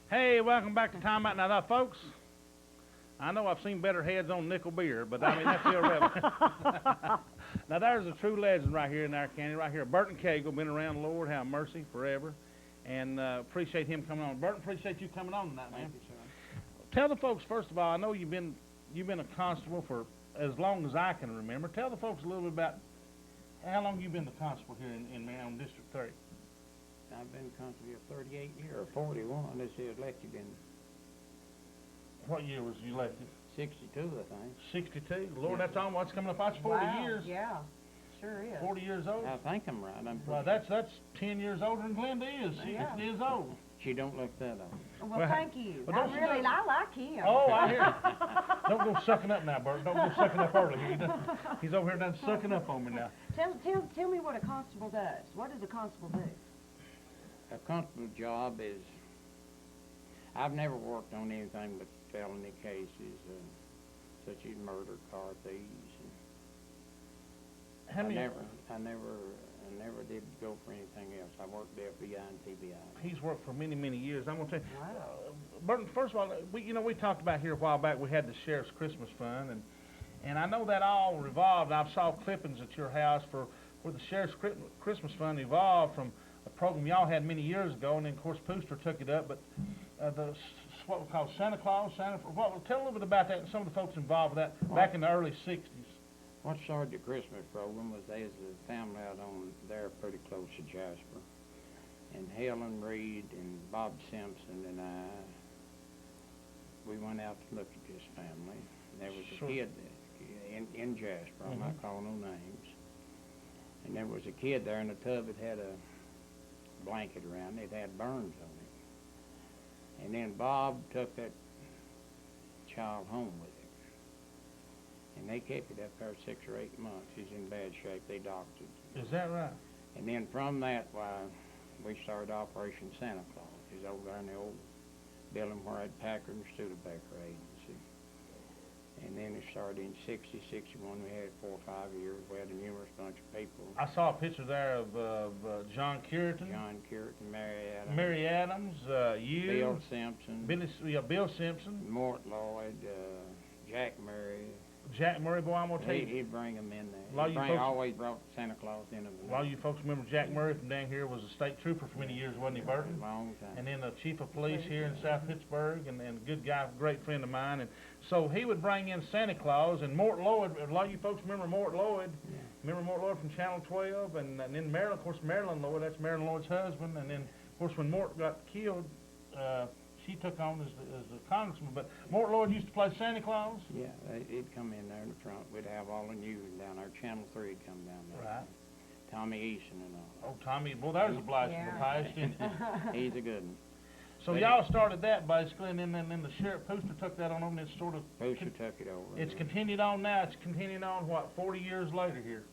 Hey, welcome back to Time Out. Now, folks, I know I've seen better heads on nickel beer, but I mean, that's irrelevant. Now, there's a true legend right here in our county, right here. Berton Cagle, been around, Lord have mercy, forever. And appreciate him coming on. Burton, appreciate you coming on tonight, man. Thank you, sir. Tell the folks, first of all, I know you've been a constable for as long as I can remember. Tell the folks a little bit about how long you've been the constable here in on District 30. I've been constable here 38 years, or 41. This year elected in What year was you elected? 62, I think. 62? Lord, Yeah. that's almost coming up. That's 40 Wow, years. yeah, sure is. 40 years old. I think I'm right. I'm Well, pretty that's 10 years older than Glenda is. She's Yeah. 50 years old. She don't look that old. Well, Well, thank you. well, don't you know- I like him. Oh, I hear you. Don't go sucking up now, Bert. Don't go sucking up early. He's over here done sucking up on me now. Tell me what a constable does. What does a constable do? A constable job is, I've never worked on anything but felony cases, such as murder, car thieves. How many? I never did go for anything else. I worked FBI and TBI. He's worked for many, many years. I'm gonna tell you, Wow. Burton. First of all, we talked about here a while back. We had the sheriff's Christmas fund, and I know that all revolved. I saw clippings at your house for where the sheriff's Christmas fund evolved from a program y'all had many years ago, and then of course Pooster took it up. But what we call Santa Claus, tell a little bit about that and some of the folks involved with that back in the early '60s. What started the Christmas program was there's a family out on there pretty close to Jasper. And Helen Reed and Bob Simpson and I, we went out to look at this family. And there was a Sure. kid in Jasper, I'm not calling no names. And there was a kid there in the tub that had a blanket around it, had burns on it. And then Bob took that child home with him. And they kept it up there 6 or 8 months. He's in bad shape. They doctored. Is that right? And then from that, why, we started Operation Santa Claus. He's over there in the old building where I'd Packard and Studebaker Agency. And then it started in 60, 61. We had it 4 or 5 years. We had a numerous bunch of people. I saw a picture there of John Curitan, John Curtin, Mary Adams, Mary Adams, you, Bill Simpson, Bill Simpson, Mort Lloyd, Jack Murray. Jack Murray. Boy, I'm gonna tell you. He'd bring them in there. A lot of you folks- Always brought Santa Claus in them. A lot of you folks remember Jack Murray from down here was a state trooper for many years, wasn't he, Burton? Long time. And then the chief of police here in South Pittsburgh, and a good guy, great friend of mine. And so he would bring in Santa Claus, and Mort Lloyd. A lot of you folks remember Mort Lloyd. Yeah. Remember Mort Lloyd from Channel 12, and then Marilyn, of course, Marilyn Lloyd. That's Marilyn Lloyd's husband. And then, of course, when Mort got killed, she took on as the congressman. But Mort Lloyd used to play Santa Claus. Yeah, he'd come in there in the front. We'd have all the news down there. Channel 3 would come down there. Right. Tommy Easton and all. Oh, Tommy, well, there's a blast from the Yeah. past, isn't he? He's a good one. So But y'all started that basically, and then the sheriff Pooster took that on over, and it's sort of Booster took it over. it's continued on now. It's continued on what 40 years later here.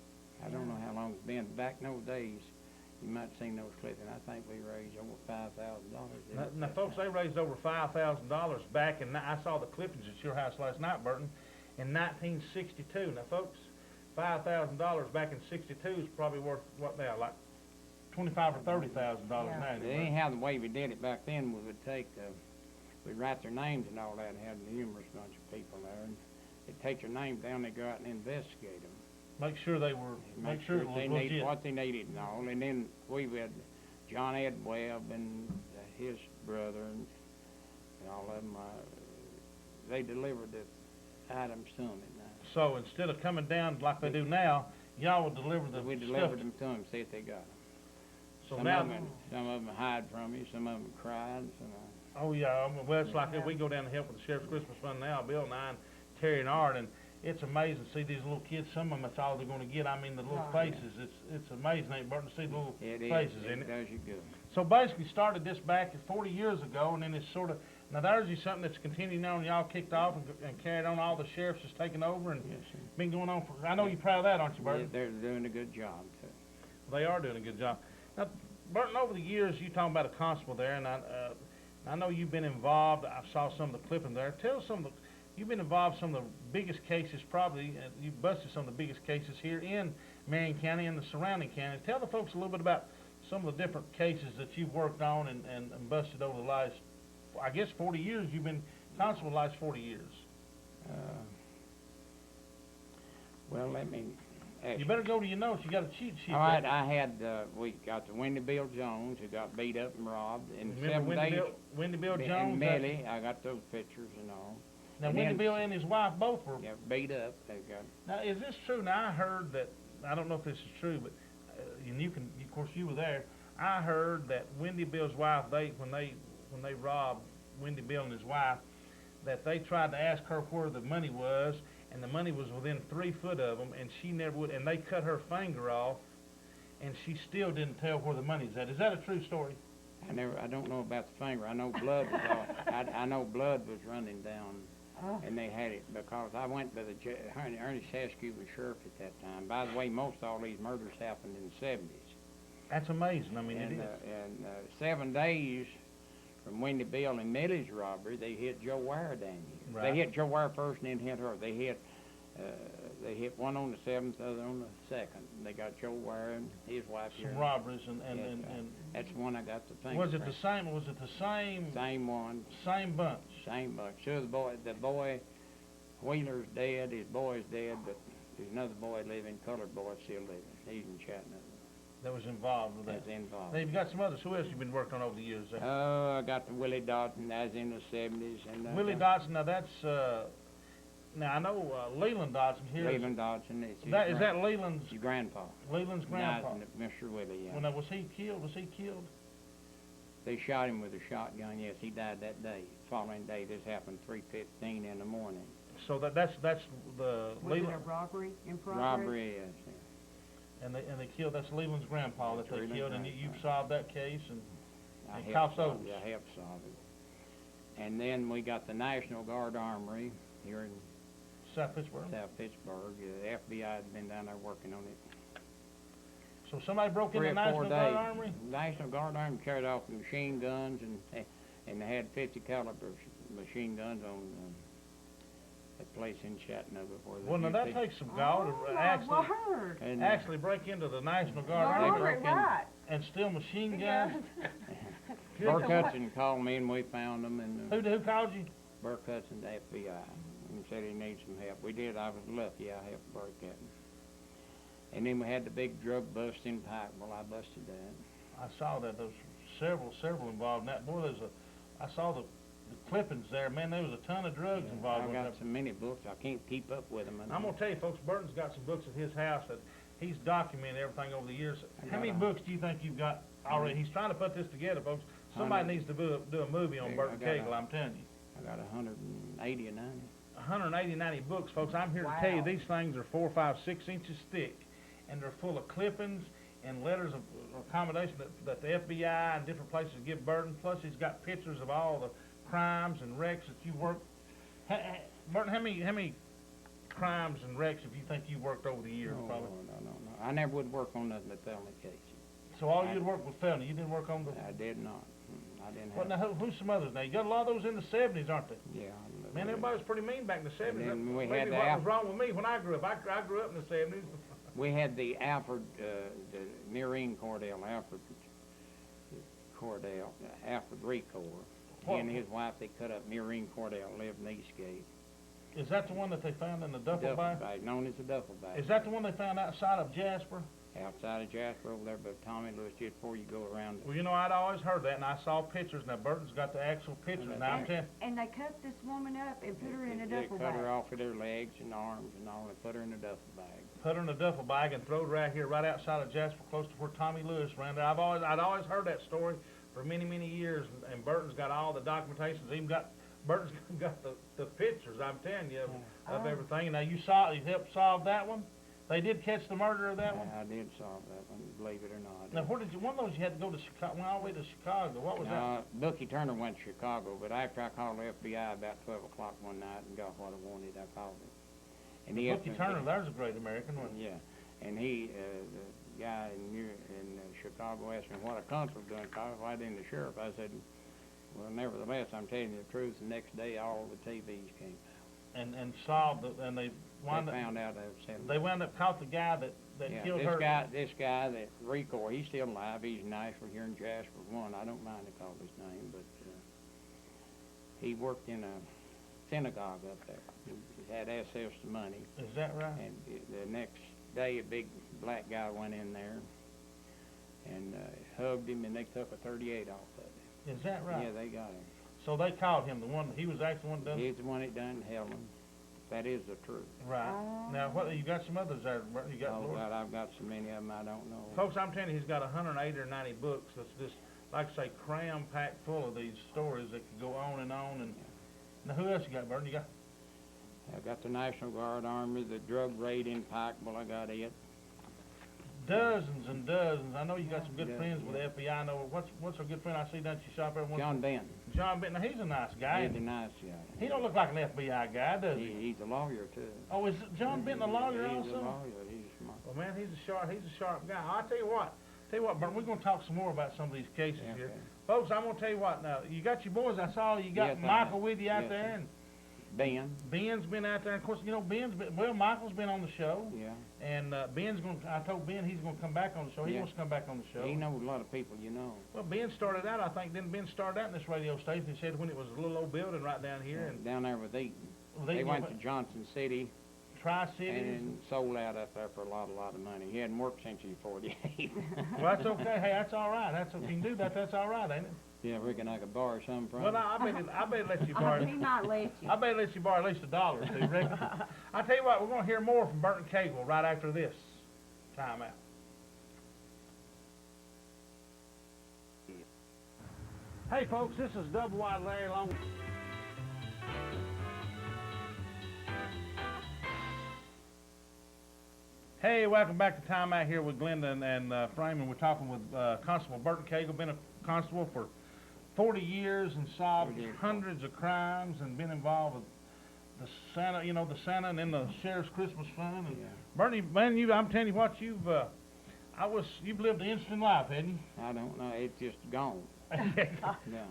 I don't know how long it's been. Back in those days, you might have seen those clippings. I think we raised over $5,000. Now, folks, they raised over $5,000 back, and I saw the clippings at your house last night, Burton, in 1962. Now, folks, $5,000 back in '62 is probably worth what now, like $25,000 or $30,000 Yeah. now. isn't it, Burton? Anyhow, the way we did it back then, we would take, we'd write their names and all that, and had a numerous bunch of people there. And they'd take their names down, they'd go out and investigate them. Make sure they were, make sure it was they need legit. what they needed and all. And then we had John Ed Webb and his brother and all of them. They delivered the items to them at night. So instead of coming down like they do now, y'all would deliver the We stuff. delivered them to them, see if they got them. So some now, of them hide from you, some of them cried. oh yeah, well it's like we go down to help with the Sheriff's Christmas Fund now, Bill and I, and Terry and Art, and it's amazing to see these little kids. Some of them, that's all they're going to get. I mean, the little Oh, faces. It's amazing, ain't it, Burton, to see the little It is. faces in It does you good. So basically started this back 40 years ago, and then it's sort of, now there's just something that's continuing on. Y'all kicked off and carried on. All the sheriffs has taken over and Yes, sir. been going on for, I know you're proud of that, aren't you, Yeah, Burton? they're doing a good job too. They are doing a good job. Now, Burton, over the years, you talking about a constable there, and I know you've been involved. I saw some of the clipping there. Tell us some of the, you've been involved in some of the biggest cases probably, you busted some of the biggest cases here in Marion County and the surrounding counties. Tell the folks a little bit about some of the different cases that you've worked on and busted over the last I guess 40 years. You've been constable the last 40 years. Well, let me ask You better go to your notes. You got a cheat sheet. All right, there. I had, we got the Wendy Bill Jones, who got beat up and robbed in Remember 7 days. Wendy Bill And Jones? Millie, I got those pictures and all. Now, and Wendy then- Bill and his wife both were. Yeah, beat up, they got, Now, is this true? Now, I heard that, I don't know if this is true, but, and you can, of course, you were there. I heard that Wendy Bill's wife, when they robbed Wendy Bill and his wife, that they tried to ask her where the money was, and the money was within 3 foot of them, and she never would, and they cut her finger off, and she still didn't tell where the money's at. Is that a true story? I don't know about the finger, I know blood was all, I know blood was running down, Oh. and they had it, because I went by the, Ernest Askew was sheriff at that time. By the way, most all these murders happened in the 70s. That's amazing. I mean, it And, is. 7 days from Wendy Bill and Millie's robbery, they hit Joe Wire down here. Right. They hit Joe Wire first and then hit her. They hit one on the 7th, other on the 2nd. They got Joe Wire and his wife here. Some robberies and Yes, that's the one I got the finger. was it the same? Was it the same? Same one, Same bunch. same bunch. Sure, the boy Wheeler's dead. His boy's dead, but there's another boy living, colored boy still living. He's in Chattanooga. That was involved with that. That's involved. Now, you've got some others. Who else you been working on over the years? I got the Willie Dodson. That's in the 70s. And Willie Dodson. Now that's. Now I know Leland Dodson here. Leland Dodson. Is That Leland's his grandpa? Leland's grandpa. Mr. Willie, yeah. Well, now, was he killed? Was he killed? They shot him with a shotgun. Yes, he died that day. Following day, this happened 3:15 in the morning. So that's the Was it Leland a robbery in progress? Robbery, yes. and they killed. That's Leland's grandpa that That's they Leland's killed, and grandpa. you've solved that case and I And helped Cops solve Oaks. it. I helped solve it. And then we got the National Guard Armory here in South Pittsburgh. South Pittsburgh. The FBI had been down there working on it. So somebody broke in 3 the or 4 National days. Guard Armory. National Guard Armory carried off machine guns and they had 50 caliber machine guns on that place in Chattanooga where they Well, now used that to- takes some gall Oh, to my actually word. and, break into the National Guard Well, Armory broke in- right. and steal machine Yeah. guns. Burke Hudson called me and we found them and Who called you? Burke Hudson, the FBI, and said he needs some help. We did. I was lucky. I helped Burke that. And then we had the big drug bust in Pikeville. I busted that. I saw that. There was several involved in that. Boy, I saw the clippings there. Man, there was a ton of drugs involved I've with got that. so many books. I can't keep up with them. I'm gonna tell you, folks. Burton's got some books at his house that he's documented everything over the years. I How many got a- books do you think you've got already? He's trying to put this together, folks. Somebody 100. needs to do a movie on Yeah, Berton I got a- Cagle. I'm telling you. I got 180 or 90. 180, 90 books, folks. I'm here to tell you Wow. these things are 4, 5, 6 inches thick, and they're full of clippings and letters of accommodation that the FBI and different places give Burton. Plus, he's got pictures of all the crimes and wrecks that you worked. Burton, how many crimes and wrecks have you think you worked over the years? No, Probably. no. I never would work on nothing but felony cases. So all you'd work with felony. You didn't work on the. I did not. I didn't Well, have. now who's some others? Now you got a lot of those in the '70s, aren't they? Yeah. Man, everybody was pretty mean back in the '70s. then we Maybe had the what was wrong with me when I grew up. I grew up in the '70s. We had the Alfred, the Maureen Cordell, Alfred Recor. He and his wife, they cut up Maureen Cordell, lived in Eastgate. Is that the one that they found in the duffel bag? Known as a duffel bag. Is that the one they found outside of Jasper? Outside of Jasper over there by Tommy Lewis, just before you go around. Well, you know, I'd always heard that, and I saw pictures. Now, Burton's got the actual pictures. Now, I'm telling And they cut this woman up and put her in a They duffel cut her bag. off with her legs and arms and all, and put her in a duffel bag. put her in a duffel bag and throwed her out here right outside of Jasper, close to where Tommy Lewis ran there. I'd always heard that story for many, many years, and Burton's got all the documentations. Even Burton's got the pictures, I'm telling you, of Oh. everything. Now, you helped solve that one? They did catch the murderer of that one? I did solve that one, believe it or not. Now, one of those you had to go to Chicago, went all the way to Chicago. What was that? Bookie Turner went to Chicago, but after I called the FBI about 12 o'clock one night and got what I wanted, I called him. And he Bookie Turner, there's a great American, wasn't he? Yeah, and the guy in Chicago asked me what a consul was doing. Why didn't the sheriff? I said, well, nevertheless, I'm telling you the truth. The next day, all the TVs came out. And solved it, and they Found out I was selling. They wound up caught the guy that Yeah, killed this her. This guy, that Recor, he's still alive. He's in Nashville here in Jasper. I don't mind to call his name, but He worked in a synagogue up there. He had access to money. Is that right? And the next day, a big black guy went in there and hugged him, and they took a 38 off of him. Is that right? Yeah, they got him. So they called him the one. He was actually the one that done. He's the one that done Helen. That is the truth. Right. Now, what you got some others there? You got Oh, Lord. God, I've got so many of them I don't know. Folks, I'm telling you, he's got 180 or 90 books that's just, like I say, cram-packed full of these stories that could go on. And now, who else you got, Berton? You got? I've got the National Guard, Army, the drug raid in Pikeville. I got it. Dozens and dozens. I know you got some good Yeah, friends with yeah. the FBI. I know what's a good friend I see down at your shop every once. John Benton. John Benton. Now, he's a nice guy. He's a nice guy. He don't look like an FBI guy, does he? He's a lawyer too. Oh, is John Benton a lawyer He's also? a lawyer. He's smart. Well, man, he's a sharp guy. I'll tell you what, Berton, we're going to talk some more about some of these cases Yeah, here. okay. Folks, I'm going to tell you what now. You got your boys. I saw you got Yes, I Michael have. with you out Yes, there, sir. and Ben. Ben's been out there. Of course, you know Michael's been on the show, Yeah. and Ben's going. I told Ben he's going to come back on the show. He Yeah. wants to come back on the show. He knows a lot of people, you know. Well, Ben started out. I think then Ben started out in this radio station. He said when it was a little old building right down here, and Down there with Eaton. They went to Johnson City Tri-Cities. and sold out up there for a lot of money. He hadn't worked since he was 48. Well, that's okay. Hey, that's all right. That's if you can do that. That's all right, ain't it? Yeah, reckon I could borrow some from Well, him. I bet let you borrow. He might let you. I bet let you borrow at least $1 or two, reckon. I tell you what, we're going to hear more from Berton Cagle right after this time out. Hey, folks, this is Double Wide Larry Long. Hey, welcome back to Time Out here with Glenda and Freeman. We're talking with Constable Berton Cagle, been a constable for 40 years and solved hundreds of crimes and been involved with the Santa, the Santa and then the Sheriff's Christmas Fund. And Yeah. Bernie, man, I'm telling you what, you've lived an interesting life, haven't you? I don't know. It's just gone. Yeah.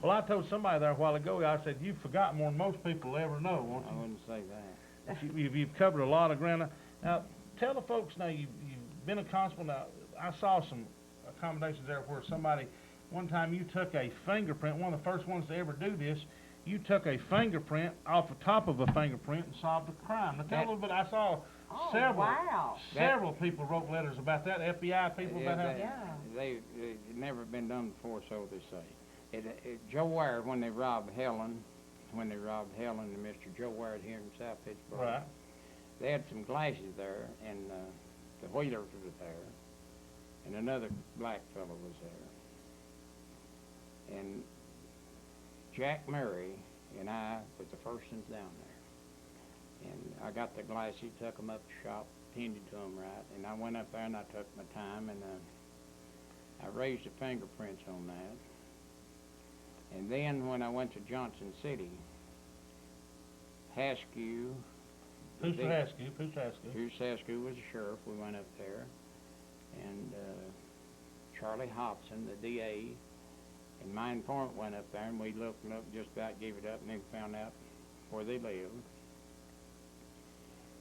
Well, I told somebody there a while ago, I said, you've forgotten more than most people ever know, won't I you? wouldn't say that. You've covered a lot of ground. Now, tell the folks now, you've been a constable. Now, I saw some accommodations there where somebody, one time you took a fingerprint, one of the first ones to ever do this, you took a fingerprint off the top of a fingerprint and solved a crime. Now, tell a little bit, I saw Oh, several wow. several people wrote letters about that, FBI people about how... Yeah. It's never been done before, so they say. Joe Ware, when they robbed Helen and Mr. Joe Ware here in South Pittsburgh, Right. they had some glasses there, and the Wheelers was there, and another black fellow was there. And Jack Murray and I was the first ones down there. And I got the glasses, took them up the shop, tended to them right, and I went up there and I took my time, and I raised the fingerprints on that. And then when I went to Johnson City, Haskew, Who's the- Haskew? Who's Haskew? Bruce Haskew was the sheriff. We went up there, and Charlie Hobson, the DA, and my informant went up there, and we looked, just about gave it up, and then found out where they lived.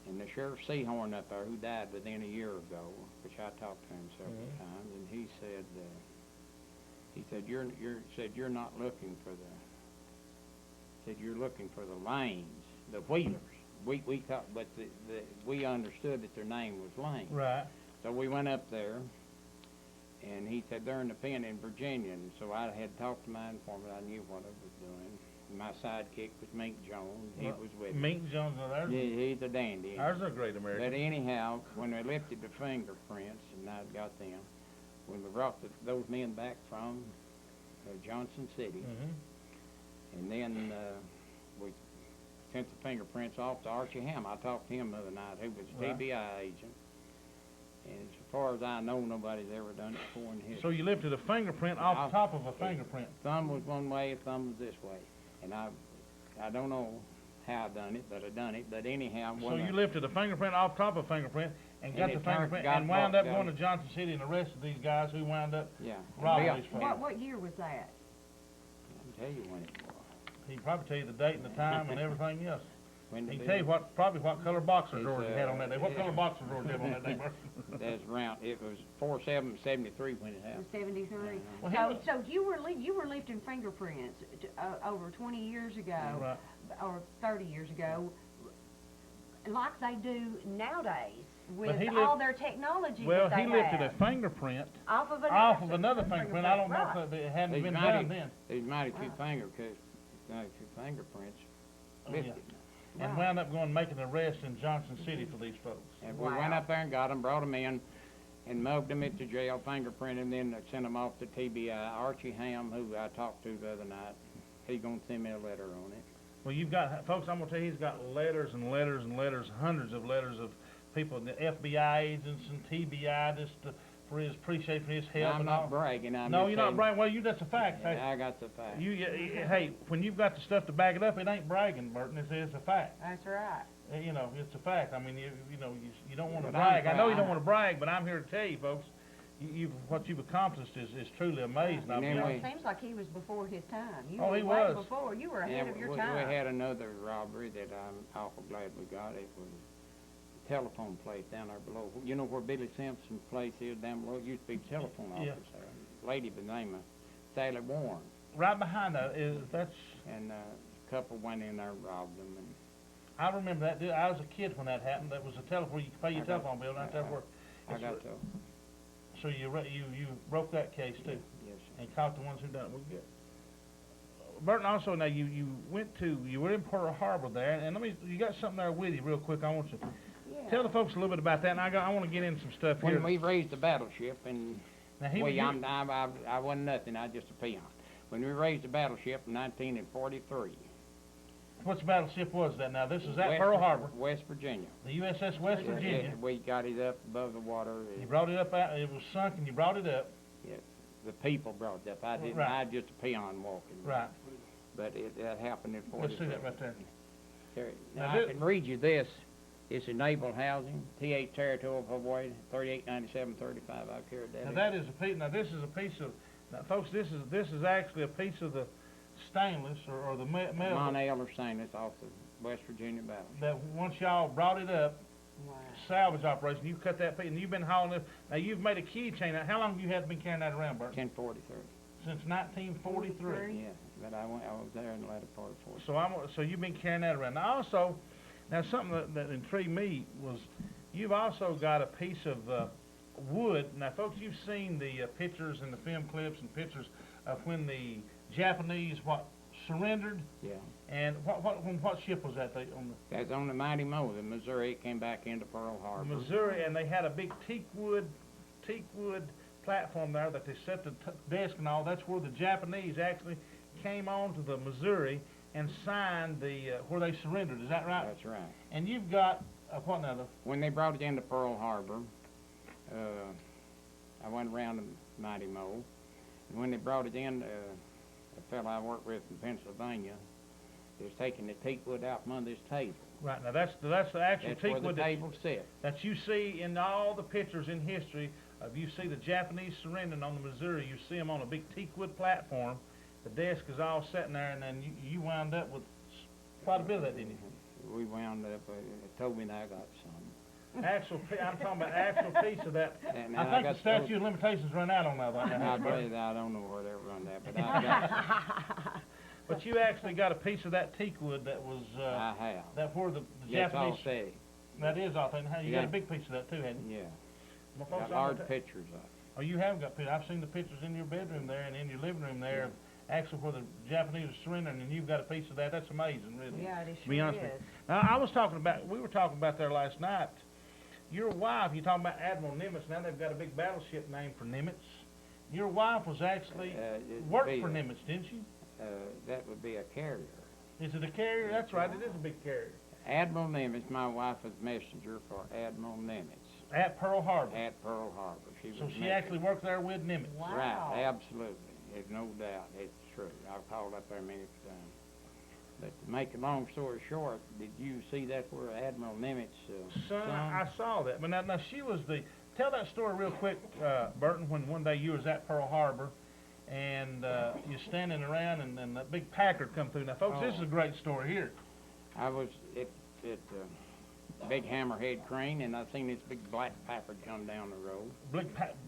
And the Sheriff Seahorn up there, who died within a year ago, which I talked to him several times, and he said you're not looking for you're looking for the Lanes, the Wheelers. We thought, but we understood that their name was Lane. Right. So we went up there, and he said they're in the pen in Virginia. And so I had talked to my informant. I knew what I was doing. My sidekick was Mink Jones. He was with me. Mink Jones, Yeah, he's a dandy. Ours are great American. But anyhow, when we lifted the fingerprints, and I got them, when we brought those men back from Johnson City, and then we sent the fingerprints off to Archie Ham. I talked to him the other night, who was a Right. TBI agent. And as far as I know, nobody's ever done it before in history. So you lifted a fingerprint off the top of a fingerprint. Thumb was one way, thumb was this way. And I don't know how I done it, but I done it. But anyhow, So you lifted a fingerprint off top of a fingerprint and got it the turned- fingerprint got and wound up got going it. to Johnson City and arrested these guys who wound up yeah. robbing Bill- these folks. What year was that? I can tell you when it was. He can probably tell you the date and the time and everything else. When He the can tell you bill- probably what color boxer It's, drawers he had on that day. What yeah. color boxer drawers he had on that day, Bert? That's around, it was 4773 when it It was happened. 73. Well, he So, was- so you were lifting fingerprints over 20 years ago, Right. or 30 years ago, like they do nowadays with he all lift- their technology Well, that they he lifted have. a fingerprint Off of off of another fingerprint. I don't know Right. if it hadn't There's been mighty- done then. There's mighty few Right. fingerprints Oh, yeah. lifted. And Right. wound up going and making an arrest in Johnson City for these folks. And we went Wow. up there and got them, brought them in, and mugged them into jail, fingerprinted them, then sent them off to TBI. Archie Ham, who I talked to the other night, he gonna send me a letter on it. Well, you've got, folks, I'm gonna tell you, he's got letters and letters and letters, hundreds of letters of people, the FBI agents and TBI, just for his, appreciate for his help I'm and not all. bragging, I'm No, just you're not saying- bragging. Well, that's a fact. Hey, I got the fact. hey, when you've got the stuff to back it up, it ain't bragging, Burton. It's a fact. That's right. You know, it's a fact. I mean, you don't want to But I'm brag. I know you proud. don't want to brag, but I'm here to tell you, folks, what you've accomplished is truly amazing. I'll And be then Well, honest. it seems like he was before his time. You Oh, were he way was. before. You were ahead of your we time. had another robbery that I'm awful glad we got. It was a telephone place down there below. You know where Billy Simpson's place is down below? It used to be a telephone Yeah. office there. A lady by the name of Sally Warren. Right behind that that's. And a couple went in there and robbed them. And I remember that. I was a kid when that happened. That was a telephone. You could pay your I got- telephone bill right there. Where, I got to, so you broke that case too, yes, sir. and caught the ones who done it. Well, good. Burton, also now you were in Pearl Harbor there, and you got something there with you real quick. I want you to Yeah. tell the folks a little bit about that, and I want to get in some stuff here. When we raised the battleship, and Now, he I was wasn't nothing, I was just a peon. When we raised the battleship in 1943. What's battleship was that? Now this is at Pearl Harbor, West Virginia. the USS West Virginia. We got it up above the water. You brought it up out. It was sunk, and you brought it up. Yeah, the people brought it up. I didn't. Right. I was just a peon walking. Right. But that happened in 43. Let's see that right there. Here, Now Now, I can read you this. It's Naval Housing, T.H. Territorial of Hawaii, 389735. I've carried that. Now in. that is a piece. Now this is a piece of. Now, folks, this is actually a piece of the stainless or the metal Monell or stainless off the West Virginia battle. that once y'all brought it up, Wow. salvage operation. You cut that piece, and you've been hauling it. Now you've made a keychain. Now, how long have you had been carrying that around, Bert? 1043. Since 1943. Yeah, but I was there in the latter part of 40. So you've been carrying that around. Now also, something that intrigued me was you've also got a piece of wood. Now folks, you've seen the pictures and the film clips and pictures of when the Japanese surrendered. Yeah. And what ship was that That's on the Mighty Mo, the Missouri. It came back into Pearl Harbor. Missouri, and they had a big teak wood platform there that they set the desk and all. That's where the Japanese actually came onto the Missouri and signed where they surrendered. Is that right? That's right. And you've got what now? When they brought it into Pearl Harbor, I went around the Mighty Mo, and when they brought it in, a fellow I worked with in Pennsylvania is taking the teak wood out from under his table. Right. Now that's the actual That's where teak the wood table sit. that you see in all the pictures in history of you see the Japanese surrendering on the Missouri. You see them on a big teak wood platform. The desk is all sitting there, and then you wound up with quite a bit of that, didn't you? We wound up, told me that I got some. I'm talking about actual piece of that. And I I think got the statute of limitations run out on that right I now. believe that, I don't know where they run that, but I got But you actually got a piece of that teak wood that was I have. that where the Yes, Japanese. I'll say. That is authentic. You Yeah. got a big piece of that too, hadn't you? Yeah. Well, Got folks, I'm large gonna pictures of it. oh, you have got pictures. I've seen the pictures in your bedroom there and in your living room there. of Actually, where the Japanese are surrendering, and you've got a piece of that. That's amazing, really. Yeah, it To be sure honest with is. you. Now, we were talking about there last night. Your wife, you're talking about Admiral Nimitz. Now they've got a big battleship named for Nimitz. Your wife was actually It'd worked be for a- Nimitz, didn't she? That would be a carrier. Is it a carrier? That's right. It is a big carrier. Admiral Nimitz, my wife was messenger for Admiral Nimitz At Pearl Harbor. at Pearl Harbor. She So was she messenger. actually worked there with Nimitz. Wow. Right, absolutely. There's no doubt. It's true. I've called up there many times. But to make a long story short, did you see that where Admiral Nimitz Son, I saw that. But now she was tell that story real quick, Burton, when one day you was at Pearl Harbor and you're standing around and that big Packard come through. Now, folks, this is a great story here. big hammerhead crane, and I seen this big black packard come down the road,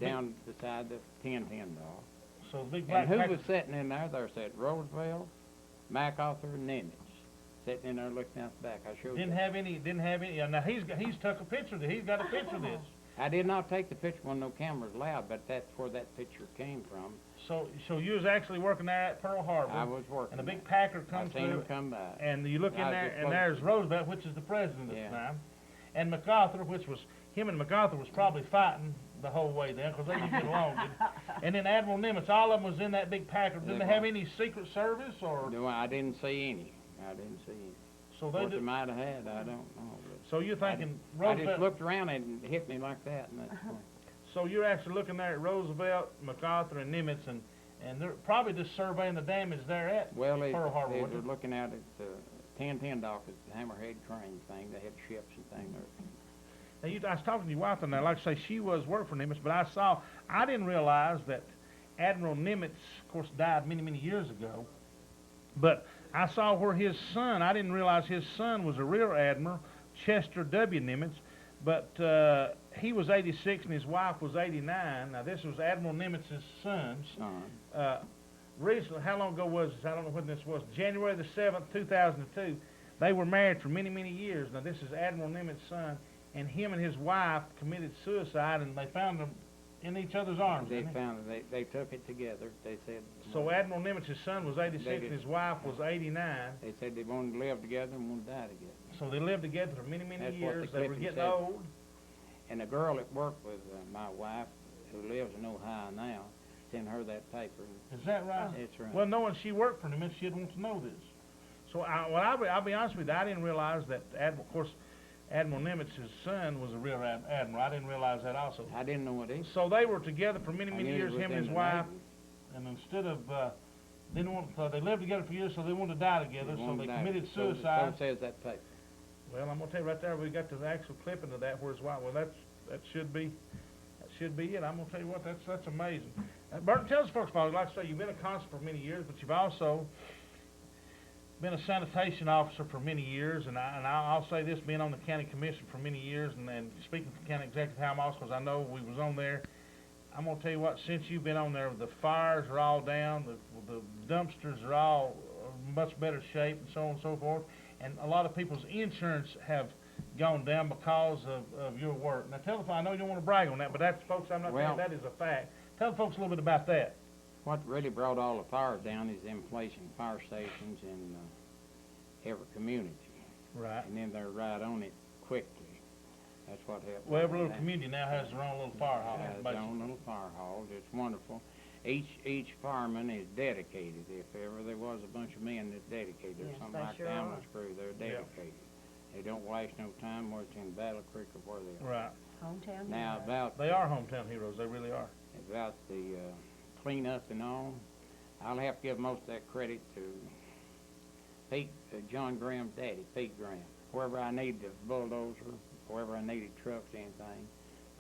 down beside the 10-10 doll. So the big black And who Packard- was sitting in there? There sat Roosevelt, MacArthur, and Nimitz, sitting in there looking out the back. I showed Didn't you. have any. Yeah, now he's took a picture of it. He's got a picture of this. I did not take the picture when no cameras allowed, but that's where that picture came from. So you was actually working there at Pearl Harbor. I was working. And a big Packard I comes seen through. him come by. And you look in I was there, just and close there's to- Roosevelt, which is the president at Yeah. the time, and MacArthur, which was him and MacArthur was probably fighting the whole way then, because they didn't get along. And then Admiral Nimitz, all of them was in that big Packard. Didn't they They have were. any Secret Service or? No, I didn't see any. I didn't see any. So they What they did. might have had, I don't know. But So you're thinking I just Roosevelt? looked around and it hit me like that, and that's So you're actually looking there at Roosevelt, MacArthur, and Nimitz, and they're probably just surveying the damage there at well, they Pearl Harbor. were wasn't it? looking at it, 10-10 dock, it's the hammerhead crane thing. They had ships and things there. Now, I was talking to your wife on there. Like I say, she was working for Nimitz, but I didn't realize that Admiral Nimitz, of course, died many, many years ago. But I saw where his son, I didn't realize his son was a rear admiral, Chester W. Nimitz, but he was 86 and his wife was 89. Now, this was Admiral Nimitz's son's. Son. Recently, how long ago was this? I don't know when this was. January the 7th, 2002. They were married for many, many years. Now, this is Admiral Nimitz's son, and him and his wife committed suicide, and they found them in each other's arms. They didn't found it. They took it together. They said. So Admiral Nimitz's son was 86 They and did. his wife was 89. They said they wanted to live together and wanted to die together. So they lived together for many, many That's what years. the They were clipping getting said. old. And the girl that worked with my wife, who lives in Ohio now, sent her that paper. Is that right? That's right. Well, knowing she worked for Nimitz, she'd want to know this. So I'll be honest with you, I didn't realize that, of course, Admiral Nimitz's son was a rear admiral. I didn't realize that also. I didn't know what he. So they were together for many, I many knew he years, was him and in his the wife. Navy. And instead of, they lived together for years, so they wanted to die together, so wanted they to die. committed So suicide. says that paper. Well, I'm gonna tell you right there, we got the actual clipping of that where his wife, well, that should be it. I'm gonna tell you what, that's amazing. Berton, tell us folks about it. Like I say, you've been a constable for many years, but you've also been a sanitation officer for many years, and I'll say this, being on the county commission for many years, and speaking for county executive time also, because I know we was on there. I'm gonna tell you what, since you've been on there, the fires are all down, the dumpsters are all much better shape, and so on and so forth. And a lot of people's insurance have gone down because of your work. Now tell the folks, I know you don't want to brag on that, but that's, folks, I'm not saying Well- that is a fact. Tell the folks a little bit about that. What really brought all the fires down is them placing fire stations in every community. Right. And then they're right on it quickly. That's what helped. Well, every all little that. community now has their own little fire hall. Has their basically. own little fire halls. It's wonderful. Each fireman is dedicated. If ever there was a bunch of men that's dedicated, or Yes, something they like sure the are. ambulance crew, they're dedicated. They don't waste no time whether it's in Battle Creek or where they are. Right. Hometown Now hero. about They are hometown heroes. They really are. the cleanup and all, I'll have to give most of that credit to Pete, John Graham's daddy, Pete Graham. Wherever I needed a bulldozer, wherever I needed trucks, anything,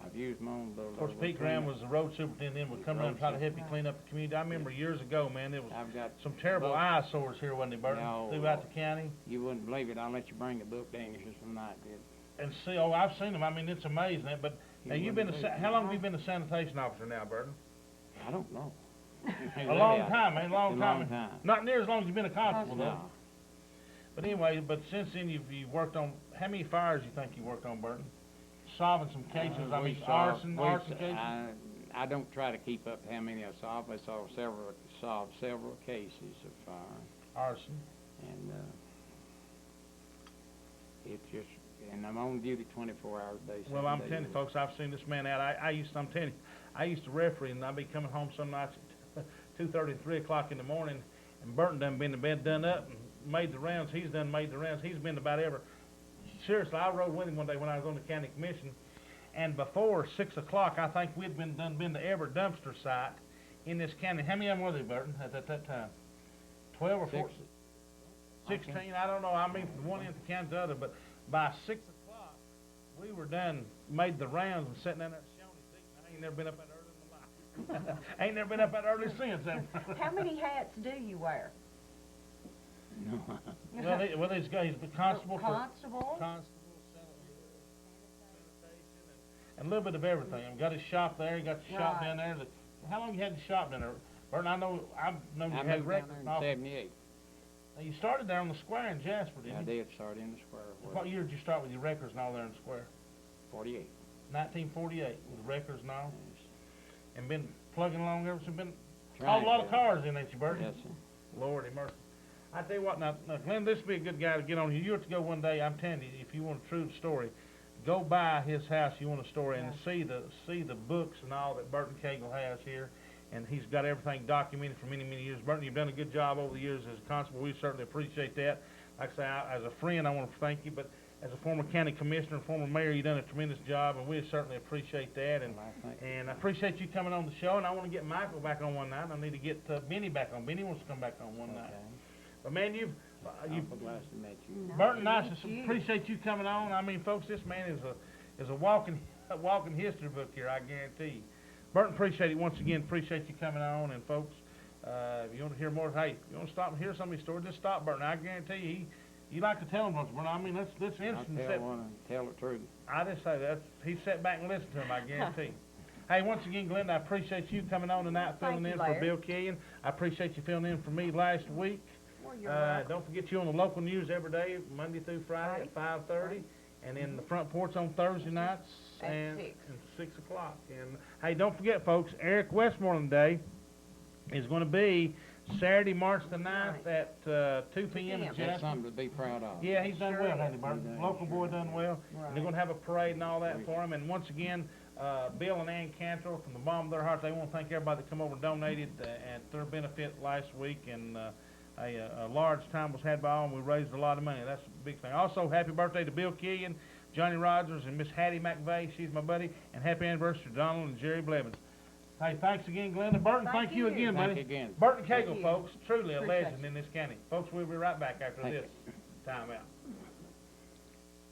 I've used my own bulldozer. Of course, Pete Graham was the road superintendent, would come around and try to help you clean up the community. I remember years ago, man, there was I've got some terrible book. eyesores here, wasn't it, Berton? No, Throughout the county. You wouldn't believe it. I'll let you bring the book down here some night, dude. And see, I've seen them. I mean, it's amazing. But now You you've been wouldn't believe it. how long have you been a sanitation officer now, Berton? I don't know. A long time, man, a long A time. long time. Not near as long as you've been a constable, though. No. But anyway, since then you've worked on, how many fires you think you worked on, Berton? Solving some cases, I We mean, solved- arson we- cases? I don't try to keep up how many I solved. I solved several cases of fire, Arson. and it's just, and I'm on duty 24 hours a day. Well, 7 I'm days telling a you, week. folks, I've seen this man out. I'm telling you, I used to referee, and I'd be coming home some nights at 2:30, 3 o'clock in the morning, and Burton done been to bed, done up, and made the rounds. He's done made the rounds. He's been to about every. Seriously, I rode with him one day when I was on the county commission, and before 6 o'clock, I think we'd been to every dumpster site in this county. How many of them were there, Burton, at that time? 12 or 14? 16, I don't know. I mean, from one end of the county to the other, but by 6 o'clock, we were done, made the rounds, and sitting down there showing his seat. I ain't never been up that early in my life. Ain't never been up that early since. How many hats do you wear? No. Well, Well, he's the constable for Constable, sanitation, and a little bit of everything. I've got his shop there. He got the shop Right. down there. How long you had the shop down there? Burton, I've known I you moved had down records. there and all. in '78. Now, you started there on the square in Jasper, I didn't you? did start in the square. What year did you start with your records and all there in the square? 48. 1948 with records and all, Yes. and been plugging along ever since. Been Trying a lot of to. cars in, ain't you, Burton? Yes, sir. Lordy mercy. I tell you what, now Glenn, this would be a good guy to get on here. You have to go one day. I'm telling you, if you want a true story, go by his house. You want a story and see the books and all that Berton Cagle has here, and he's got everything documented for many years. Burton, you've done a good job over the years as a constable. We certainly appreciate that. Like I say, as a friend, I want to thank you, but as a former county commissioner and former mayor, you've done a tremendous job, and we certainly appreciate that. And Well, I think- and I appreciate you coming on the show. And I want to get Michael back on one night. I need to get Benny back on. Benny wants to come back on one night. Okay. But man, you've Awful glad to meet you. No, Burton, I thank you. appreciate you coming on. I mean, folks, this man is a walking history book here. I guarantee you. Burton, appreciate it once again. Appreciate you coming on. And folks, if you want to hear more, hey, if you want to stop and hear some of these stories, just stop Burton. I guarantee you like to tell them, don't you, Burton? I mean, let's I instant tell set. one and tell the truth. I just say that he sat back and listened to him. I guarantee. Hey, once again, Glenda, I appreciate you coming on tonight, Thank filling you, in for Larry. Bill Killian. I appreciate you filling in for me last week. Well, you're welcome. Don't forget you on the local news every day, Monday through Friday at 5:30, and then the front porch on Thursday nights At and 6. and 6 o'clock. And hey, don't forget, folks, Eric Westmoreland Day is going to be Saturday, March the 9th at 2 p.m. in p.m. That's Jasper. something to be proud of. Yeah, he's done Sure well, is. hasn't he, Burton? He done, Local boy done well. And they're Right. going to have a parade and all that for him. And once again, Bill and Ann Cantor from the bottom of their heart, they want to thank everybody that come over and donated at their benefit last week. And a large time was had by all, and we raised a lot of money. That's a big thing. Also, happy birthday to Bill Killian, Johnny Rogers, and Miss Hattie McVeigh. She's my buddy. And happy anniversary to Donald and Jerry Blevins. Hey, thanks again, Glenda. Burton, Thank thank you you. again, Thank buddy. you again. Burton Thank Cagle, you. folks, truly a Appreciate legend in this county. Folks, we'll be right back after Thank this time out.